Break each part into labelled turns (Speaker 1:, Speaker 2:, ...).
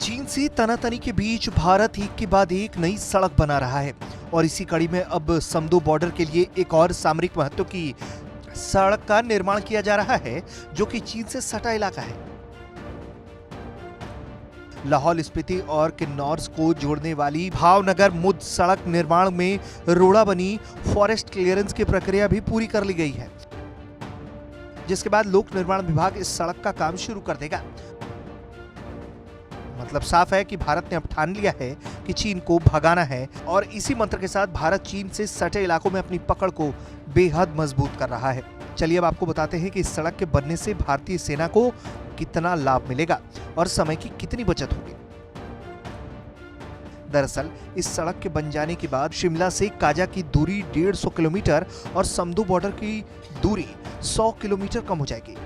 Speaker 1: चीन से तनातनी के बीच भारत एक के बाद एक नई सड़क बना रहा है और इसी कड़ी में अब समदो बॉर्डर के लिए एक और सामरिक महत्व की सड़क का निर्माण किया जा रहा है, जो कि चीन से सटा इलाका है। लाहौल स्पीति और किन्नौर को जोड़ने वाली भावनगर मुद सड़क निर्माण में रोड़ा बनी फॉरेस्ट क्लियरेंस की प्रक्रिया भी पूरी कर ली गई है, जिसके बाद लोक निर्माण विभाग इस सड़क का काम शुरू कर देगा। मतलब साफ है कि भारत ने अब ठान लिया है कि चीन को भगाना है और इसी मंत्र के साथ भारत चीन से सटे इलाकों में अपनी पकड़ को बेहद मजबूत कर रहा है। चलिए अब आपको बताते हैं कि इस सड़क के बनने से भारतीय सेना को कितना लाभ मिलेगा और समय की कितनी बचत होगी। दरअसल इस सड़क के बन जाने के बाद शिमला से काजा की दूरी 150 किलोमीटर और समदो बॉर्डर की दूरी 100 किलोमीटर कम हो जाएगी,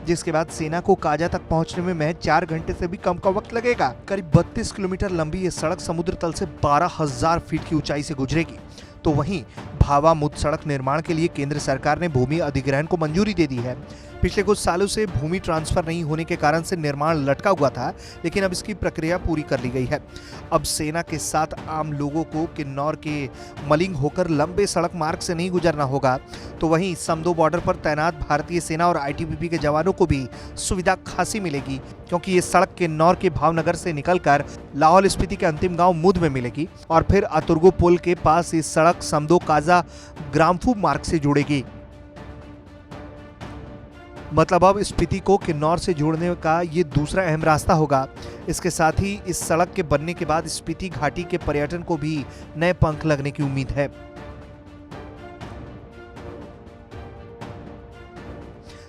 Speaker 1: जिसके बाद सेना को काजा तक पहुंचने में महज 4 घंटे से भी कम का वक्त लगेगा। करीब 32 किलोमीटर लंबी ये सड़क समुद्र तल से 12,000 फीट की ऊंचाई से गुजरेगी। तो वहीं भावा मुद सड़क निर्माण के लिए केंद्र सरकार ने भूमि अधिग्रहण को मंजूरी दे दी है। पिछले कुछ सालों से भूमि ट्रांसफर नहीं होने के कारण से निर्माण लटका हुआ था, लेकिन अब इसकी प्रक्रिया पूरी कर ली गई है। अब सेना के साथ आम लोगों को किन्नौर के मलिंग होकर लंबे सड़क मार्ग से नहीं गुजरना होगा। तो वहीं समदो बॉर्डर पर तैनात भारतीय सेना और आईटीबीपी के जवानों को भी सुविधा खासी मिलेगी, क्योंकि ये सड़क किन्नौर के भावनगर से निकलकर लाहौल स्पीति के अंतिम गांव मुद में मिलेगी और फिर अतुर्गो पुल के पास ये सड़क समदो काजा ग्राम्फू मार्ग से जुड़ेगी। मतलब अब स्पीति को किन्नौर से जोड़ने का ये दूसरा अहम रास्ता होगा। इसके साथ ही इस सड़क के बनने के बाद स्पीति घाटी के पर्यटन को भी नए पंख लगने की उम्मीद है।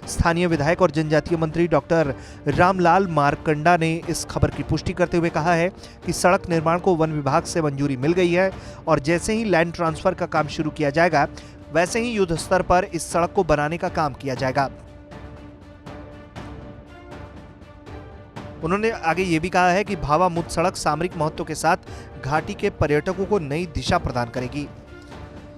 Speaker 1: स्थानीय विधायक और जनजातीय मंत्री डॉक्टर रामलाल मारकंडा ने इस खबर की पुष्टि करते हुए कहा है कि सड़क निर्माण को वन विभाग से मंजूरी मिल गई है और जैसे ही लैंड ट्रांसफर का काम शुरू किया जाएगा, वैसे ही युद्ध स्तर पर इस सड़क को बनाने का काम किया जाएगा। उन्होंने आगे ये भी कहा है कि भावा मुद सड़क सामरिक महत्व के साथ घाटी के पर्यटकों को नई दिशा प्रदान करेगी।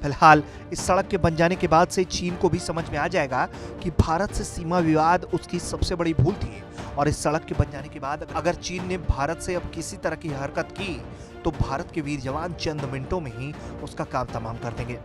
Speaker 1: फिलहाल इस सड़क के बन जाने के बाद से चीन को भी समझ में आ जाएगा कि भारत से सीमा विवाद उसकी सबसे बड़ी भूल थी और इस सड़क के बन जाने के बाद अगर चीन ने भारत से अब किसी तरह की हरकत की तो भारत के वीर जवान चंद मिनटों में ही उसका काम तमाम कर देंगे।